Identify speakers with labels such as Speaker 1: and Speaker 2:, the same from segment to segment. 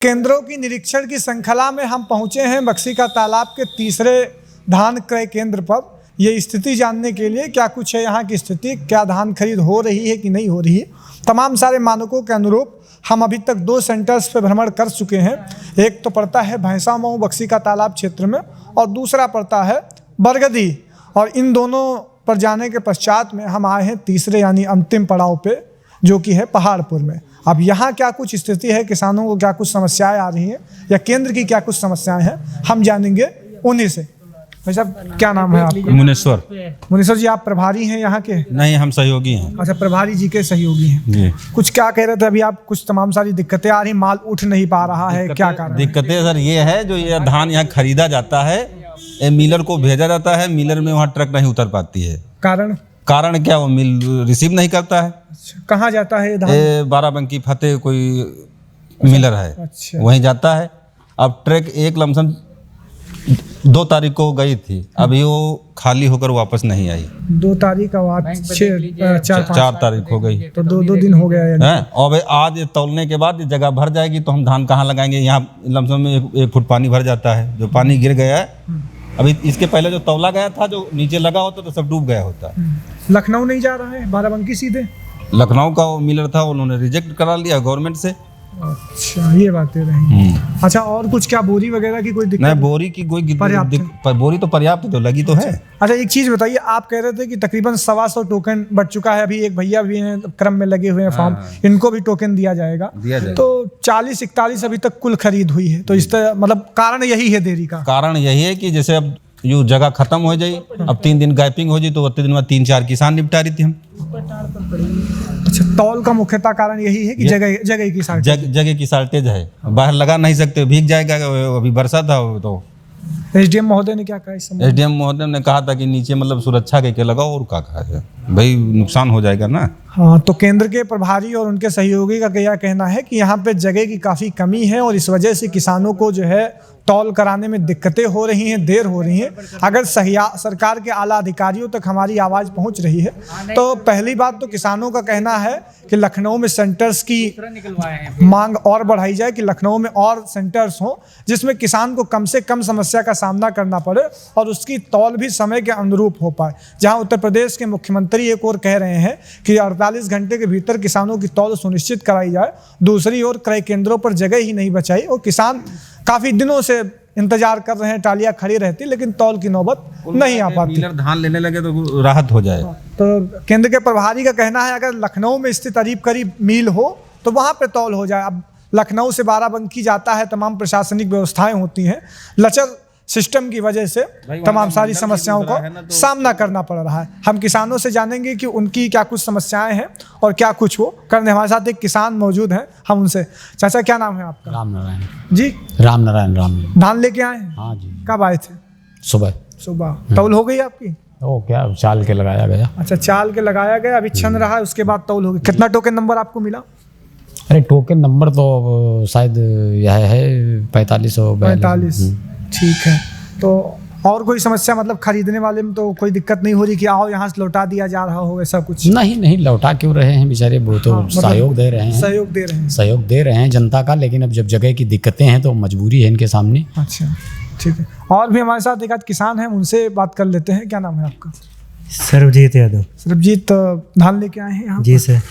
Speaker 1: केंद्रों की निरीक्षण की श्रृंखला में हम पहुंचे हैं बक्सी का तालाब के तीसरे धान क्रय केंद्र पर। ये स्थिति जानने के लिए क्या कुछ है यहाँ की स्थिति, क्या धान खरीद हो रही है कि नहीं हो रही है। तमाम सारे मानकों के अनुरूप हम अभी तक 2 सेंटर्स पर भ्रमण कर चुके हैं। एक तो पड़ता है भैंसामऊ बक्सी का तालाब क्षेत्र में और दूसरा पड़ता है बरगदी, और इन दोनों पर जाने के पश्चात में हम आए हैं तीसरे यानी अंतिम पड़ाव पे, जो कि है पहाड़पुर में। अब यहाँ क्या कुछ स्थिति है, किसानों को क्या कुछ समस्याएं आ रही हैं या केंद्र की क्या कुछ समस्याएं हैं, हम जानेंगे उन्हीं से। भाई साहब, क्या नाम है आपका?
Speaker 2: मुनेश्वर।
Speaker 1: मुनेश्वर जी, आप प्रभारी हैं यहाँ के?
Speaker 2: नहीं, हम सहयोगी हैं।
Speaker 1: अच्छा, प्रभारी जी के सहयोगी हैं
Speaker 2: जी।
Speaker 1: कुछ क्या कह रहे थे अभी आप? कुछ तमाम सारी दिक्कतें आ रही, माल उठ नहीं पा रहा है, क्या कारण?
Speaker 2: दिक्कतें सर ये है, जो ये धान यहाँ खरीदा जाता है, ये मिलर को भेजा जाता है, मिलर में वहाँ ट्रक नहीं उतर पाती है। कारण क्या, वो मिल रिसीव नहीं करता है।
Speaker 1: अच्छा, कहाँ जाता है ये धान?
Speaker 2: ये बाराबंकी फतेह कोई मिलर है।
Speaker 1: अच्छा।
Speaker 2: वहीं जाता है। अब ट्रक एक लमसम 2 तारीख को गई थी, अभी वो खाली होकर वापस नहीं आई।
Speaker 1: 2 तारीख का बाद 4
Speaker 2: तारीख हो गई,
Speaker 1: तो 2 दिन हो गया
Speaker 2: है। और आज तौलने के बाद जगह भर जाएगी तो हम धान कहाँ लगाएंगे? यहाँ लमसम में 1 फुट पानी भर जाता है, जो पानी गिर गया है। अभी इसके पहले जो तौला गया था, जो नीचे लगा होता तो सब डूब गया होता।
Speaker 1: लखनऊ नहीं जा रहा है, बाराबंकी सीधे?
Speaker 2: लखनऊ का वो मिलर था, उन्होंने रिजेक्ट करा लिया गवर्नमेंट से।
Speaker 1: अच्छा, ये बातें रही। अच्छा, और कुछ क्या बोरी वगैरह की कोई दिक्कत?
Speaker 2: नहीं, बोरी की कोई बोरी तो पर्याप्त तो लगी तो है।
Speaker 1: अच्छा, एक चीज बताइए, आप कह रहे थे कि तकरीबन 125 टोकन बट चुका है। अभी एक भैया भी हैं क्रम में लगे हुए हैं फॉर्म, इनको भी टोकन दिया जाएगा। तो 40-41 अभी तक कुल खरीद हुई है। तो इस तरह मतलब कारण यही है देरी का?
Speaker 2: कारण यही है कि जैसे अब यूँ जगह खत्म हो जाए, अब 3 दिन गैपिंग हो जाए, तो उतने दिन में 3-4 किसान निपटा रही थी हम।
Speaker 1: अच्छा, तौल का मुख्यतः कारण यही है कि जगह की
Speaker 2: शॉर्टेज है। बाहर लगा नहीं सकते, भीग जाएगा। अभी बरसा था तो
Speaker 1: एसडीएम महोदय ने क्या कहा इस समय?
Speaker 2: एसडीएम महोदय ने कहा था कि नीचे मतलब सुरक्षा के लगाओ, और क्या कहा है भाई, नुकसान हो जाएगा ना।
Speaker 1: हाँ, तो केंद्र के प्रभारी और उनके सहयोगी का क्या कहना है कि यहाँ पे जगह की काफ़ी कमी है और इस वजह से किसानों को जो है तौल कराने में दिक्कतें हो रही हैं, देर हो रही हैं। अगर सरकार के आला अधिकारियों तक हमारी आवाज़ पहुँच रही है तो पहली बात तो किसानों का कहना है कि लखनऊ में सेंटर्स की मांग और बढ़ाई जाए, कि लखनऊ में और सेंटर्स हों जिसमें किसान को कम से कम समस्या का सामना करना पड़े और उसकी तौल भी समय के अनुरूप हो पाए। जहां उत्तर प्रदेश के मुख्यमंत्री एक और कह रहे हैं कि 48 घंटे के भीतर किसानों की तौल सुनिश्चित कराई जाए, दूसरी ओर क्रय केंद्रों पर जगह ही नहीं बचाई और किसान काफ़ी दिनों से इंतजार कर रहे हैं, टालियां खड़ी रहती लेकिन तौल की नौबत नहीं आ पाती।
Speaker 2: मिलर धान लेने लगे तो राहत हो जाए।
Speaker 1: तो केंद्र के प्रभारी का कहना है अगर लखनऊ में स्थित करीब मिल हो तो वहाँ पे तौल हो जाए। अब लखनऊ से बाराबंकी जाता है, तमाम प्रशासनिक व्यवस्थाएं होती हैं, लचर सिस्टम की वजह से तमाम सारी समस्याओं का सामना करना पड़ रहा है। हम किसानों से जानेंगे कि उनकी क्या कुछ समस्याएं हैं और क्या कुछ वो करने। हमारे साथ एक किसान मौजूद हैं, हम उनसे। चाचा, क्या नाम है आपका?
Speaker 3: राम नारायण
Speaker 1: जी।
Speaker 3: राम नारायण।
Speaker 1: धान लेके आए हैं?
Speaker 3: हाँ जी।
Speaker 1: कब आए थे? सुबह। तौल हो गई आपकी?
Speaker 3: ओ क्या, चाल के लगाया गया।
Speaker 1: अच्छा, चाल के लगाया गया, अभी छन रहा है, उसके बाद तौल होगी। कितना टोकन नंबर आपको मिला?
Speaker 3: अरे टोकन नंबर तो शायद यह है 45।
Speaker 1: ठीक है। तो और कोई समस्या मतलब खरीदने वाले में तो कोई दिक्कत नहीं हो रही कि आओ यहाँ से लौटा दिया जा रहा हो, ऐसा कुछ?
Speaker 3: नहीं, लौटा क्यों रहे हैं बेचारे, वो तो सहयोग दे रहे हैं। सहयोग दे रहे हैं जनता का, लेकिन अब जब जगह की दिक्कतें हैं तो मजबूरी है इनके सामने।
Speaker 1: अच्छा, ठीक है। और भी हमारे साथ एक आध किसान हैं, उनसे बात कर लेते हैं। क्या नाम है आपका?
Speaker 4: सर्वजीत यादव।
Speaker 1: सर्वजीत, धान लेके आए हैं यहाँ?
Speaker 4: जी सर।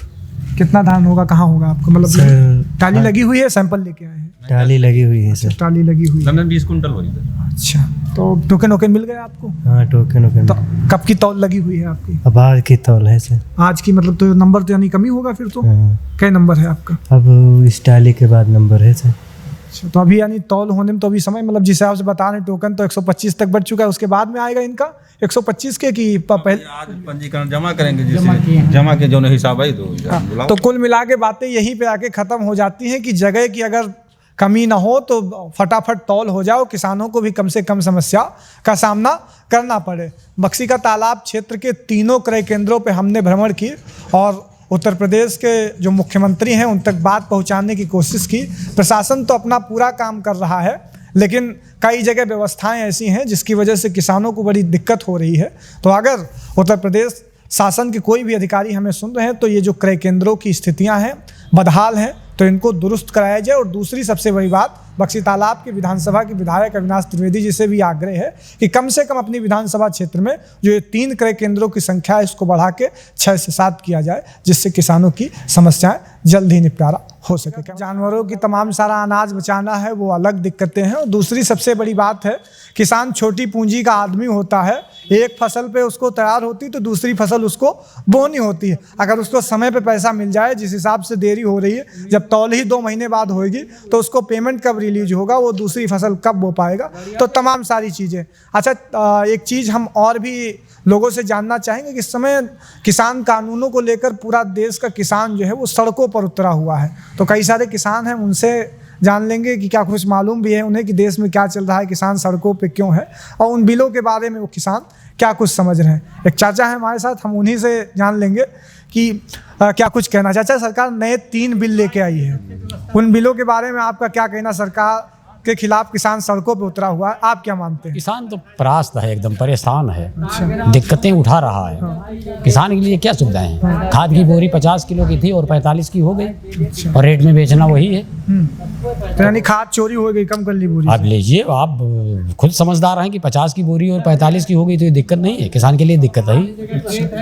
Speaker 1: कितना धान होगा, कहाँ होगा आपका? मतलब टाली लगी हुई है, सैंपल लेके आए हैं?
Speaker 4: टाली लगी हुई है सर।
Speaker 1: टाली लगी हुई है।
Speaker 2: 20 कुंटल हो।
Speaker 1: अच्छा, तो टोकन मिल गया आपको?
Speaker 4: हाँ, टोकन।
Speaker 1: तो कब की तौल लगी हुई है आपकी?
Speaker 4: अब आज की तौल है सर।
Speaker 1: आज की मतलब तो नंबर तो यानी कमी होगा फिर तो। क्या नंबर है आपका?
Speaker 4: अब इस टाली के बाद नंबर है सर।
Speaker 1: अच्छा, तो अभी यानी तौल होने में तो अभी समय, मतलब जिस हिसाब से बता रहे टोकन तो 125 तक बढ़ चुका है, उसके बाद में आएगा इनका 125 के कि पहले?
Speaker 2: आज पंजीकरण जमा करेंगे, जमा के जो हिसाब है
Speaker 1: तो कुल मिला के बातें यहीं पे आके खत्म हो जाती हैं कि जगह की अगर कमी ना हो तो फटाफट तौल हो जाओ, किसानों को भी कम से कम समस्या का सामना करना पड़े। बक्सी का तालाब क्षेत्र के 3 क्रय केंद्रों पे हमने भ्रमण की और उत्तर प्रदेश के जो मुख्यमंत्री हैं उन तक बात पहुंचाने की कोशिश की। प्रशासन तो अपना पूरा काम कर रहा है, लेकिन कई जगह व्यवस्थाएं ऐसी हैं जिसकी वजह से किसानों को बड़ी दिक्कत हो रही है। तो अगर उत्तर प्रदेश शासन के कोई भी अधिकारी हमें सुन रहे हैं तो ये जो क्रय केंद्रों की स्थितियाँ हैं बदहाल हैं, तो इनको दुरुस्त कराया जाए। और दूसरी सबसे बड़ी बात, बक्सी तालाब के विधानसभा के विधायक अविनाश त्रिवेदी जी से भी आग्रह है कि कम से कम अपनी विधानसभा क्षेत्र में जो ये 3 क्रय केंद्रों की संख्या है इसको बढ़ा के 6 से 7 किया जाए, जिससे किसानों की समस्याएं जल्द ही निपटारा हो सके। जानवरों की तमाम सारा अनाज बचाना है, वो अलग दिक्कतें हैं। और दूसरी सबसे बड़ी बात है, किसान छोटी पूंजी का आदमी होता है, एक फसल पे उसको तैयार होती तो दूसरी फसल उसको बोनी होती है। अगर उसको समय पे पैसा मिल जाए, जिस हिसाब से देरी हो रही है, जब तौल ही 2 महीने बाद होगी तो उसको पेमेंट कब रिलीज होगा, वो दूसरी फसल कब बो पाएगा, तो तमाम सारी चीज़ें। अच्छा, एक चीज़ हम और भी लोगों से जानना चाहेंगे कि इस समय किसान कानूनों को लेकर पूरा देश का किसान जो है वो सड़कों पर उतरा हुआ है। तो कई सारे किसान हैं, उनसे जान लेंगे कि क्या कुछ मालूम भी है उन्हें कि देश में क्या चल रहा है, किसान सड़कों पे क्यों है, और उन बिलों के बारे में वो किसान क्या कुछ समझ रहे हैं। एक चाचा है हमारे साथ, हम उन्हीं से जान लेंगे कि क्या कुछ कहना। चाचा, सरकार नए 3 बिल लेके आई है, उन बिलों के बारे में आपका क्या कहना? सरकार के खिलाफ किसान सड़कों पे उतरा हुआ है, आप क्या मानते हैं?
Speaker 3: किसान तो परास्त है, एकदम परेशान है, दिक्कतें उठा रहा है। किसान के लिए क्या सुविधाएं हैं? खाद की बोरी 50 किलो की थी और 45 की हो गई, और रेट में बेचना वही है।
Speaker 1: तो यानी खाद चोरी हो गई, कम कर ली बोरी।
Speaker 3: आप लीजिए, आप खुद समझदार हैं कि 50 की बोरी और 45 की हो गई तो ये दिक्कत नहीं है, किसान के लिए दिक्कत है।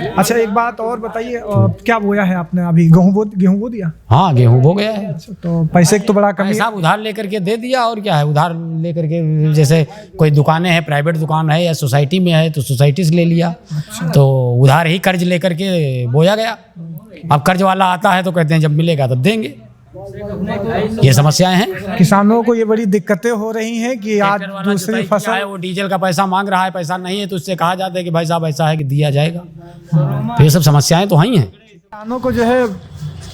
Speaker 1: अच्छा, एक बात और बताइए, क्या बोया है आपने अभी? गेहूं बो दिया?
Speaker 3: हाँ, गेहूँ बो गया है।
Speaker 1: तो पैसे की तो बड़ा कमी है।
Speaker 3: पैसा उधार लेकर के दे दिया, और क्या है, उधार लेकर के, जैसे कोई दुकानें हैं, प्राइवेट दुकान है या सोसाइटी में है तो सोसाइटी से ले लिया, तो उधार ही कर्ज लेकर के बोया गया। अब कर्ज वाला आता है तो कहते हैं जब मिलेगा तब देंगे। ये समस्याएं हैं,
Speaker 1: किसानों को ये बड़ी दिक्कतें हो रही हैं कि आज दूसरी फसल,
Speaker 3: वो डीजल का पैसा मांग रहा है, पैसा नहीं है तो उससे कहा जाता है कि भाई साहब ऐसा है कि दिया जाएगा। तो ये सब समस्याएं तो ही हैं।
Speaker 1: किसानों को जो है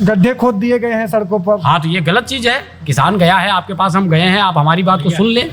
Speaker 1: गड्ढे खोद दिए गए हैं सड़कों पर।
Speaker 3: हाँ, तो ये गलत चीज़ है। किसान गया है आपके पास, हम गए हैं, आप हमारी बात को सुन लें,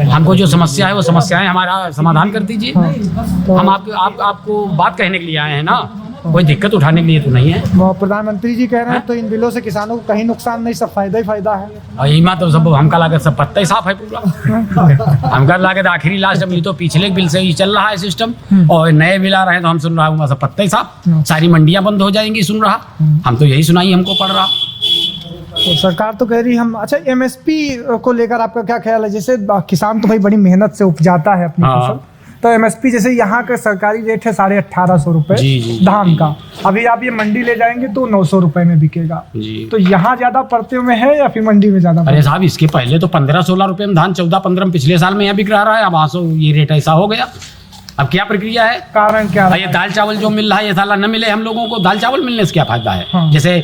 Speaker 3: हमको जो समस्या है वो समस्याएं हमारा समाधान कर दीजिए। हम आपको बात कहने के लिए आए हैं ना, कोई दिक्कत उठाने के लिए तो नहीं है।
Speaker 1: वो प्रधानमंत्री जी कह रहे हैं तो इन बिलों से किसानों को कहीं नुकसान नहीं, सब फायदा ही फायदा है।
Speaker 3: और ईमा तो सब हमका लागत सब पत्ता ही साफ है पूरा। हमका लागत आखिरी लास्ट अभी तो पिछले बिल से ही चल रहा है सिस्टम, और नए बिल आ रहे हैं तो हम सुन रहा हूँ सब पत्ता ही साफ, सारी मंडियाँ बंद हो जाएंगी, सुन रहा हम तो यही सुनाई हमको पड़ रहा।
Speaker 1: तो सरकार तो कह रही हम। अच्छा, एमएसपी को लेकर आपका क्या ख्याल है? जैसे किसान तो भाई बड़ी मेहनत से उपजाता है अपनी फसल, तो एमएसपी जैसे यहाँ का सरकारी रेट है 1850 रुपये धान का, अभी आप ये मंडी ले जाएंगे तो 900 रुपये में बिकेगा। तो यहाँ ज्यादा पड़ते में है या फिर मंडी में ज्यादा?
Speaker 3: अरे साहब, इसके पहले तो 15-16 रुपये में धान 14-15 में पिछले साल में यहाँ बिक रहा है, अब 800 ये रेट ऐसा हो गया। अब क्या प्रक्रिया है?
Speaker 1: कारण क्या है?
Speaker 3: ये दाल चावल जो मिल रहा है ये साला न मिले हम लोगों को, दाल चावल मिलने से क्या फायदा है? जैसे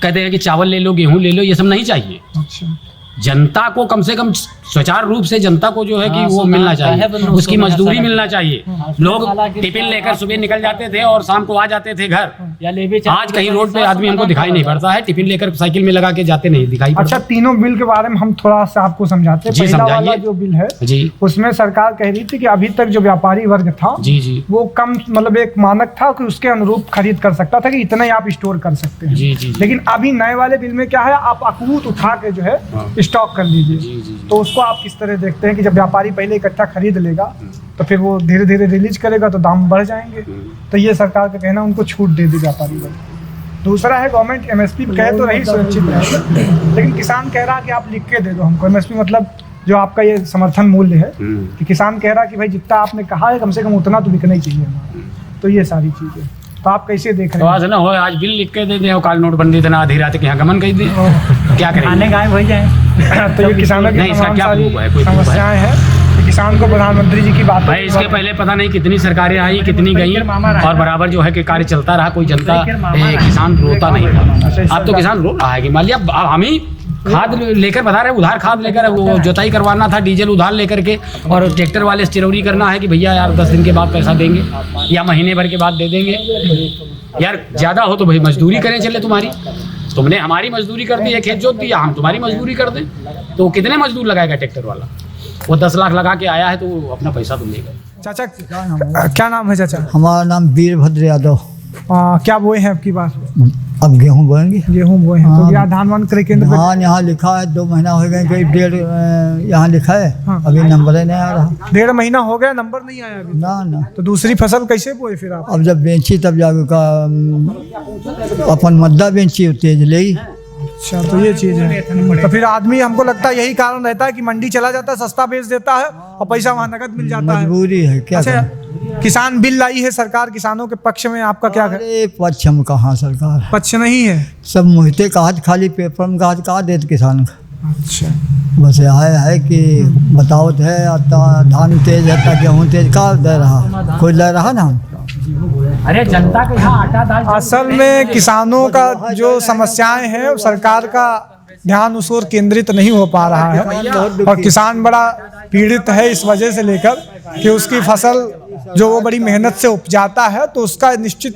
Speaker 3: कहते हैं कि चावल ले लो, गेहूं ले लो, ये सब नहीं चाहिए।
Speaker 1: अच्छा,
Speaker 3: जनता को कम से कम सुचारू रूप से जनता को जो है कि वो मिलना चाहिए, उसकी मजदूरी मिलना चाहिए। लोग टिफिन लेकर सुबह निकल जाते थे और शाम को आ जाते थे घर। आज कहीं रोड पे आदमी हमको दिखाई नहीं पड़ता है, टिफिन लेकर साइकिल में लगा के जाते नहीं दिखाई पड़ता।
Speaker 1: अच्छा, तीनों बिल के बारे में हम थोड़ा सा आपको समझाते हैं। पहला वाला जो बिल है
Speaker 3: जी,
Speaker 1: उसमें सरकार कह रही थी कि अभी तक जो व्यापारी वर्ग था
Speaker 3: जी
Speaker 1: वो कम, मतलब एक मानक था कि उसके अनुरूप खरीद कर सकता था कि इतना ही आप स्टोर कर सकते हैं।
Speaker 3: जी।
Speaker 1: लेकिन अभी नए वाले बिल में क्या है, आप अकूत उठा के जो है स्टॉक कर लीजिए। तो उसको आप किस तरह देखते हैं कि जब व्यापारी पहले इकट्ठा खरीद लेगा तो फिर वो धीरे धीरे रिलीज करेगा तो दाम बढ़ जाएंगे। तो ये सरकार का कहना, उनको छूट दे दी व्यापारी वर्ग। दूसरा है गवर्नमेंट एमएसपी कह तो रही सुरक्षित रहेगा, लेकिन किसान कह रहा कि आप लिख के दे दो हमको एमएसपी, मतलब जो आपका ये समर्थन मूल्य है, कि किसान कह रहा कि भाई जितना आपने कहा है कम से कम उतना तो बिकना ही चाहिए हमारा। तो ये सारी चीज़ें तो आप कैसे देख रहे हैं?
Speaker 3: आज ना हो, आज बिल लिख के दे दे और काल नोटबंदी देना आधी रात के यहाँ गमन कर दे, क्या करें?
Speaker 1: आने गायब हो जाए। तो ये किसानों की तमाम सारी समस्याएं हैं कि किसान को प्रधानमंत्री जी की बात
Speaker 3: भाई, इसके पहले पता नहीं कितनी सरकारें आई, कितनी गई, और बराबर जो है कि कार्य चलता रहा, कोई जनता किसान रोता नहीं था। अब तो किसान रो रहा है कि मान लिया हम ही खाद लेकर बता रहे, उधार खाद लेकर वो जोताई करवाना था, डीजल उधार लेकर के, और ट्रैक्टर वाले से चिरौरी करना है कि भैया यार 10 दिन के बाद पैसा देंगे या महीने भर के बाद दे देंगे। यार ज़्यादा हो तो भाई मजदूरी करें, चले तुम्हारी, तुमने हमारी मजदूरी कर दी है, खेत जोत दिया, हम तुम्हारी मजदूरी कर दें, तो कितने मजदूर लगाएगा ट्रैक्टर वाला? वो 10 लाख लगा के आया है तो अपना पैसा तो लेगा।
Speaker 1: चाचा क्या नाम है? चाचा
Speaker 5: हमारा नाम वीरभद्र यादव।
Speaker 1: क्या बोए हैं आपकी बात?
Speaker 5: अब गेहूँ बोएंगे।
Speaker 1: गेहूँ बोए हैं। तो क्या धान वान क्रय केंद्र पे?
Speaker 5: हाँ, यहाँ लिखा है 2 महीना हो गए, कहीं 1.5 यहाँ लिखा है। अभी नंबर ही नहीं आ रहा।
Speaker 1: 1.5 महीना हो गया, नंबर नहीं आया अभी?
Speaker 5: ना।
Speaker 1: तो दूसरी फसल कैसे बोए फिर आप?
Speaker 5: अब जब बेची तब जाके का अपन मद्दा बेची तेज ले।
Speaker 1: अच्छा, तो ये चीज़ है। तो फिर आदमी, हमको लगता है यही कारण रहता है कि मंडी चला जाता है, सस्ता बेच देता है और पैसा वहाँ नकद मिल जाता है।
Speaker 5: मजबूरी है, क्या
Speaker 1: अच्छा,
Speaker 5: करें?
Speaker 1: किसान बिल लाई है सरकार किसानों के पक्ष में, आपका क्या है?
Speaker 5: अरे पक्ष में कहाँ सरकार,
Speaker 1: पक्ष नहीं है।
Speaker 5: सब मुहते काज, खाली पेपर में काज कहा देते किसान का।
Speaker 1: अच्छा,
Speaker 5: बस यह है कि बतावत है धान तेज है, गेहूँ तेज का दे रहा, कोई ले रहा धान।
Speaker 3: अरे जनता के यहाँ आटा दाल
Speaker 1: असल में किसानों का जो समस्याएं हैं वो सरकार का ध्यान उस ओर केंद्रित नहीं हो पा रहा है और किसान बड़ा पीड़ित है इस वजह से लेकर कि उसकी फसल जो वो बड़ी मेहनत से उपजाता है तो उसका निश्चित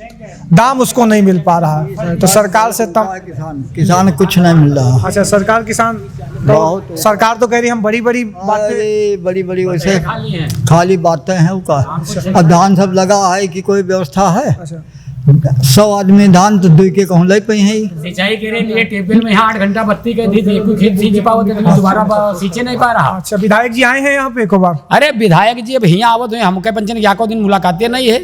Speaker 1: दाम उसको नहीं मिल पा रहा है। तो सरकार से
Speaker 5: किसान कुछ नहीं मिल रहा।
Speaker 1: अच्छा, सरकार किसान तो सरकार तो कह रही हम बड़ी बड़ी बातें,
Speaker 5: अरे बड़ी बड़ी वैसे
Speaker 3: खाली है।
Speaker 5: खाली बातें हैं उसका। अब धान सब लगा है कि कोई व्यवस्था है?
Speaker 1: अच्छा
Speaker 5: 100 आदमी धान तो 2 के कहूँ ले पाई है।
Speaker 3: सिंचाई के लिए टेबल में यहाँ 8 घंटा बत्ती के दी थी, खेत सींच पाओ तो दोबारा सींचे नहीं पा रहा।
Speaker 1: अच्छा, विधायक जी आए हैं यहाँ पे एक बार?
Speaker 3: अरे विधायक जी अब यहाँ आवत हुए, हमके पंचन क्या को दिन मुलाकातें नहीं है।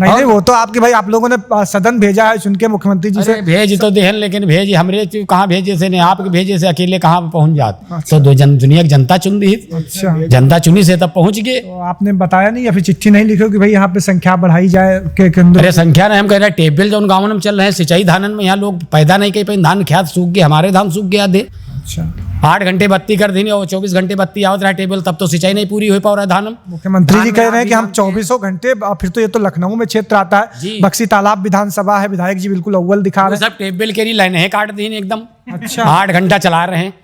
Speaker 1: नहीं, वो तो आपके भाई आप लोगों ने सदन भेजा है चुन के मुख्यमंत्री जी से।
Speaker 3: अरे भेज तो देहन, लेकिन भेज हमरे कहाँ भेजे से नहीं, आपके भेजे से अकेले कहाँ पहुँच जात।
Speaker 1: अच्छा।
Speaker 3: तो दुनिया की जनता चुन दी।
Speaker 1: अच्छा,
Speaker 3: जनता चुनी से तब पहुँच गए।
Speaker 1: तो आपने बताया नहीं या फिर चिट्ठी नहीं लिखी कि भाई यहाँ पे संख्या बढ़ाई जाए के केंद्र?
Speaker 3: अरे संख्या नहीं, हम कह रहे हैं टेबल जो उन गाँव में चल रहे हैं सिंचाई धानन में, यहाँ लोग पैदा नहीं कर पाए, धान ख्यात सूख गए, हमारे धान सूख गया दे।
Speaker 1: अच्छा,
Speaker 3: 8 घंटे बत्ती कर दी और 24 घंटे बत्ती आवत रहा टेबल, तब तो सिंचाई नहीं पूरी हो पा रहा है धान।
Speaker 1: मुख्यमंत्री जी कह रहे हैं कि हम 24 घंटे, फिर तो ये तो लखनऊ में क्षेत्र आता है,
Speaker 3: जी।
Speaker 1: बक्सी तालाब विधानसभा है, विधायक जी बिल्कुल अव्वल दिखा रहे हैं।
Speaker 3: सब टेबल के लिए लाइन है काट दी एकदम।
Speaker 1: अच्छा।
Speaker 3: 8 घंटा चला रहे हैं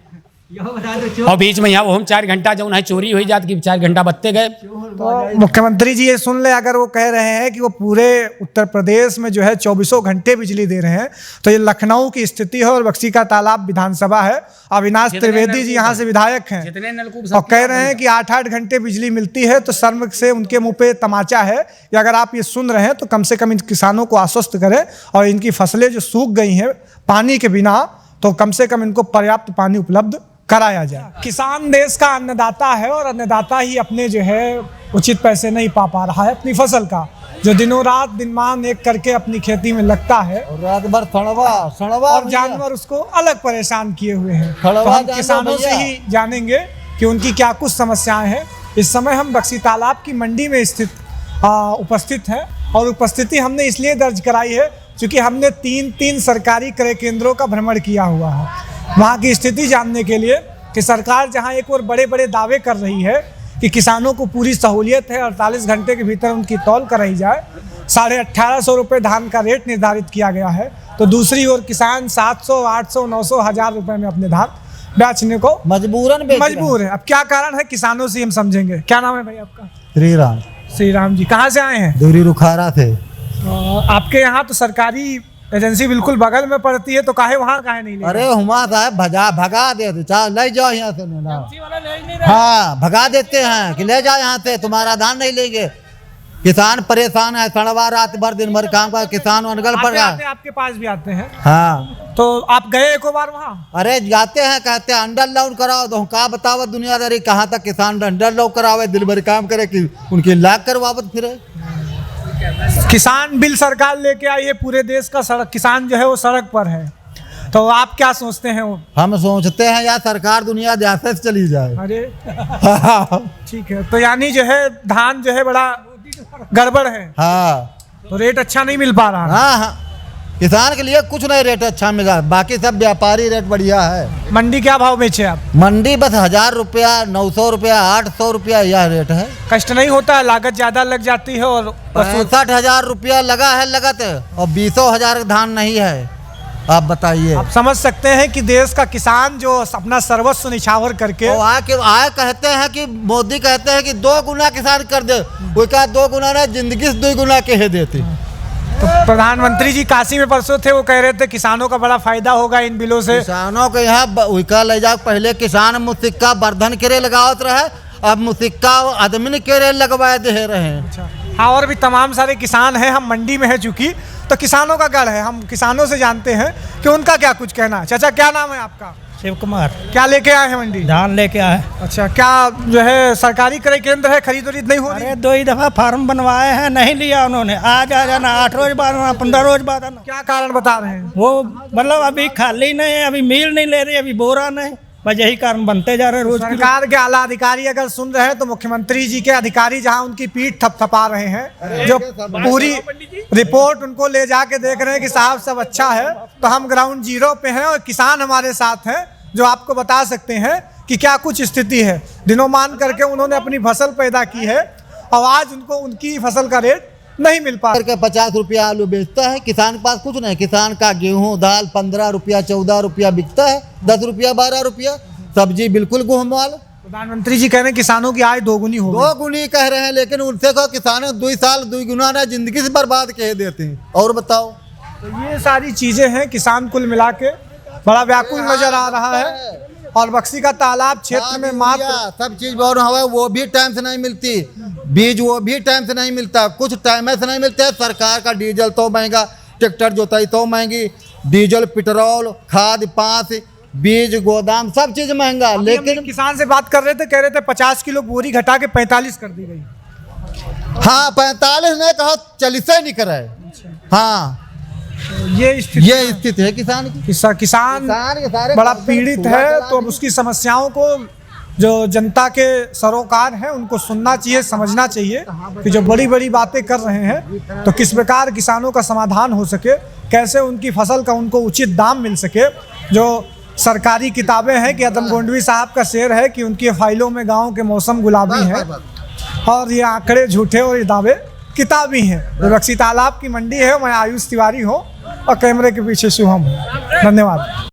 Speaker 3: और बीच में यहाँ वो हम 4 घंटा जो है चोरी हुई जाती कि 4 घंटा बत्ते गए।
Speaker 1: तो मुख्यमंत्री जी ये सुन ले, अगर वो कह रहे हैं कि वो पूरे उत्तर प्रदेश में जो है 24 घंटे बिजली दे रहे हैं, तो ये लखनऊ की स्थिति है और बक्सी का तालाब विधानसभा है। अविनाश त्रिवेदी जी यहाँ से विधायक हैं
Speaker 3: जितने नलकूप
Speaker 1: और कह रहे हैं कि 8-8 घंटे बिजली मिलती है, तो शर्म से उनके मुंह पे तमाचा है कि अगर आप ये सुन रहे हैं तो कम से कम इन किसानों को आश्वस्त करें और इनकी फसलें जो सूख गई हैं पानी के बिना, तो कम से कम इनको पर्याप्त पानी उपलब्ध कराया जाए। किसान देश का अन्नदाता है और अन्नदाता ही अपने जो है उचित पैसे नहीं पा रहा है अपनी फसल का, जो दिनों रात दिनमान एक करके अपनी खेती में लगता है
Speaker 5: रात भर सड़वा
Speaker 1: और जानवर उसको अलग परेशान किए हुए हैं। तो
Speaker 5: खड़वा
Speaker 1: हम किसानों से ही जानेंगे कि उनकी क्या कुछ समस्याएं हैं। इस समय हम बक्सी तालाब की मंडी में स्थित उपस्थित हैं और उपस्थिति हमने इसलिए दर्ज कराई है क्योंकि हमने 3 सरकारी क्रय केंद्रों का भ्रमण किया हुआ है, वहाँ की स्थिति जानने के लिए कि सरकार जहाँ एक और बड़े बड़े दावे कर रही है कि किसानों को पूरी सहूलियत है, 48 घंटे के भीतर उनकी तौल कराई जाए, 1850 रुपये धान का रेट निर्धारित किया गया है, तो दूसरी ओर किसान 700, 800, 900, 1000 रुपये में अपने धान बेचने को मजबूर है। अब क्या कारण है किसानों से हम समझेंगे। क्या नाम है भाई आपका?
Speaker 5: श्री
Speaker 1: राम जी। कहाँ से आए हैं?
Speaker 5: दूरी रुखारा थे।
Speaker 1: आपके यहाँ तो सरकारी एजेंसी बिल्कुल बगल में पड़ती है, तो काहे वहाँ काहे नहीं ले?
Speaker 5: अरे हुमा साहब भगा देते, चाहे ले जाओ यहाँ से ना। हाँ भगा देते हैं कि ले जाओ यहाँ से, तुम्हारा धान नहीं लेंगे। किसान परेशान है, सड़वा रात भर दिन भर काम का, किसान अनगल पड़ रहा है।
Speaker 1: आपके पास भी आते हैं?
Speaker 5: हाँ।
Speaker 1: तो आप गए एक बार वहाँ?
Speaker 5: अरे जाते हैं, कहते हैं अंडर लोड कराओ, तो का बतावत दुनियादारी कहाँ तक किसान अंडर लोड करावे, दिन भर काम करे कि उनकी लाख करवावत फिरे।
Speaker 1: किसान बिल सरकार लेके आई है, पूरे देश का सड़क किसान जो है वो सड़क पर है, तो आप क्या सोचते हैं? वो
Speaker 5: हम सोचते हैं यार सरकार दुनिया जैसे से चली जाए।
Speaker 1: अरे ठीक है, तो यानी जो है धान जो है बड़ा गड़बड़ है।
Speaker 5: हाँ,
Speaker 1: तो रेट अच्छा नहीं मिल पा रहा।
Speaker 5: हाँ हाँ, किसान के लिए कुछ नहीं रेट अच्छा मिला, बाकी सब व्यापारी रेट बढ़िया है।
Speaker 1: मंडी क्या भाव बेचे आप?
Speaker 5: मंडी बस 1000 रुपया, 900 रुपया, 800 रुपया यह रेट है।
Speaker 1: कष्ट नहीं होता है? लागत ज्यादा लग जाती है और
Speaker 5: 65,000 रुपया लगा है लगत, और 20,000 धान नहीं है। आप बताइए।
Speaker 1: आप समझ सकते हैं कि देश का किसान जो अपना सर्वस्व निछावर करके
Speaker 5: आए कहते हैं कि मोदी कहते हैं कि 2 गुना किसान कर दे, वो क्या 2 गुना ना, जिंदगी से 2 गुना कह देती।
Speaker 1: तो प्रधानमंत्री जी काशी में परसों थे, वो कह रहे थे किसानों का बड़ा फायदा होगा इन बिलों से।
Speaker 5: किसानों के यहाँ ले जाओ, पहले किसान मुसिक्का बर्धन के लगावत रहे, अब मुसिक्का आदमी के लगवा दे रहे हैं।
Speaker 1: अच्छा। हाँ, और भी तमाम सारे किसान हैं, हम मंडी में है चूंकि, तो किसानों का गढ़ है, हम किसानों से जानते हैं कि उनका क्या कुछ कहना है। चाचा क्या नाम है आपका?
Speaker 6: शिव कुमार।
Speaker 1: क्या लेके आए हैं मंडी?
Speaker 6: धान लेके आए।
Speaker 1: अच्छा, क्या जो है सरकारी क्रय केंद्र है, खरीद वरीद नहीं हो रही?
Speaker 6: अरे 2 ही दफा फार्म बनवाए हैं, नहीं लिया उन्होंने। आज आ जाना, 8 रोज बाद आना, 15 रोज बाद आना।
Speaker 1: क्या कारण बता रहे हैं?
Speaker 6: वो मतलब अभी खाली नहीं है, अभी मील नहीं ले रही, अभी बोरा नहीं, बस यही कारण बनते जा रहे हैं रोज की।
Speaker 1: सरकार के आला अधिकारी अगर सुन रहे हैं तो मुख्यमंत्री जी के अधिकारी जहां उनकी पीठ थपथपा रहे हैं, जो पूरी रिपोर्ट उनको ले जाके देख रहे हैं कि साहब सब अच्छा है, तो हम ग्राउंड जीरो पे हैं और किसान हमारे साथ हैं जो आपको बता सकते हैं कि क्या कुछ स्थिति है। दिनोमान करके उन्होंने अपनी फसल पैदा की है और आज उनको उनकी फसल का रेट नहीं मिल पा
Speaker 5: करके 50 रुपया आलू बेचता है, किसान के पास कुछ नहीं। किसान का गेहूं दाल 15 रुपया 14 रुपया बिकता है, 10 रुपया 12 रुपया। सब्जी बिल्कुल गुहमाल।
Speaker 1: प्रधानमंत्री जी कह रहे हैं किसानों की आय दोगुनी हो गई।
Speaker 5: 2 गुनी कह रहे हैं, लेकिन उनसे कहो किसानों 2 साल 2 गुना ना जिंदगी से बर्बाद कह देते हैं। और बताओ,
Speaker 1: तो ये सारी चीजें हैं। किसान कुल मिला के बड़ा व्याकुल नजर आ रहा है और बक्सी का तालाब क्षेत्र में मात्र
Speaker 5: सब चीज बहुत हवा, वो भी टाइम से नहीं मिलती। बीज वो भी टाइम से नहीं मिलता, कुछ टाइम से नहीं मिलता है। सरकार का डीजल तो महंगा, ट्रैक्टर जोताई तो महंगी, डीजल पेट्रोल खाद पास बीज गोदाम सब चीज महंगा। लेकिन
Speaker 1: किसान से बात कर रहे थे, कह रहे थे 50 किलो बोरी घटा के 45 कर दी गई।
Speaker 5: हाँ 45 ने कहा 40 ही नहीं करे। हाँ
Speaker 1: ये
Speaker 5: स्थिति है किसान की।
Speaker 1: किसान
Speaker 5: के सारे
Speaker 1: बड़ा पीड़ित है, तो अब उसकी समस्याओं को जो जनता के सरोकार हैं उनको सुनना चाहिए, समझना चाहिए कि जो बड़ी बड़ी बातें कर रहे हैं तो किस प्रकार किसानों का समाधान हो सके, कैसे उनकी फसल का उनको उचित दाम मिल सके। जो सरकारी किताबें हैं कि अदम गोंडवी साहब का शेर है कि उनकी फाइलों में गाँव के मौसम गुलाबी हैं और ये आंकड़े झूठे और ये दावे किताबी हैं। बक्सी तालाब की मंडी है, मैं आयुष तिवारी हूँ और कैमरे के पीछे शुभम हूँ। धन्यवाद।